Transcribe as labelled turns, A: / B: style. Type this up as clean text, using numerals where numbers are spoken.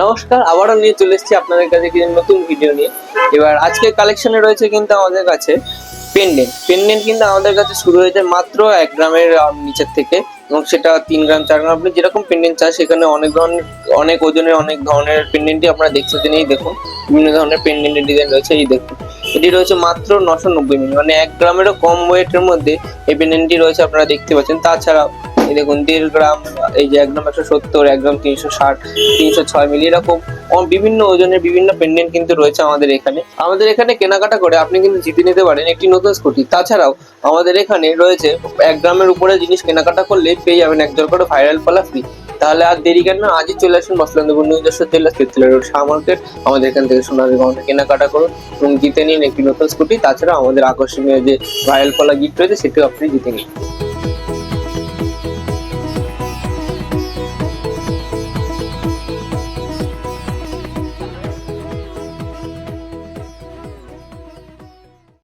A: নমস্কার, আবারও নিয়ে চলে এসেছি আপনাদের কাছে কিছু নতুন ভিডিও নিয়ে। এবার আজকে কালেকশনে রয়েছে কিন্তু আমাদের কাছে পেন্ডেন্ট কিন্তু আমাদের কাছে শুরু হয়েছে মাত্র 1 গ্রামের নিচের থেকে, এবং সেটা 3 গ্রাম 4 গ্রাম আপনি যেরকম পেন্ডেন্ট চান সেখানে অনেক ধরনের অনেক ওজনের অনেক ধরনের পেন্ডেন্টই আপনারা দেখতে পাচ্ছেন। এই দেখুন বিভিন্ন ধরনের পেন্ডেন্টের ডিজাইন রয়েছে। এই দেখুন এটি রয়েছে মাত্র 990 মিলি, মানে 1 গ্রামেরও কম ওয়েটের মধ্যে এই পেন্ডেন্টটি রয়েছে, আপনারা দেখতে পাচ্ছেন। তাছাড়াও এই দেখুন 1.5 গ্রাম, এই যে 1 গ্রাম 170, 1 গ্রাম 360, 306 মিলি, এরকম বিভিন্ন ওজনের বিভিন্ন পেন্ডেন্ট কিন্তু রয়েছে আমাদের এখানে কেনাকাটা করে আপনি কিন্তু জিতে নিতে পারেন একটি নতুন স্কুটি। তাছাড়াও আমাদের এখানে রয়েছে 1 গ্রামের উপরে জিনিস কেনাকাটা করলে পেয়ে যাবেন একজন করে ভাইরাল পালা ফ্রি। তাহলে আর দেরি কেন, আজই চলে আসুন মসলান্দপুর নিউ যশোর জেলা তেতুলিয়া রোড শাহ মার্কেট। আমাদের এখান থেকে সোনালী গহনা কেনাকাটা করুন এবং জিতে নিন একটি নতুন স্কুটি। তাছাড়া আমাদের আকর্ষণীয় যে ভাইরাল পালা গিফট রয়েছে সেটিও আপনি জিতে নিন।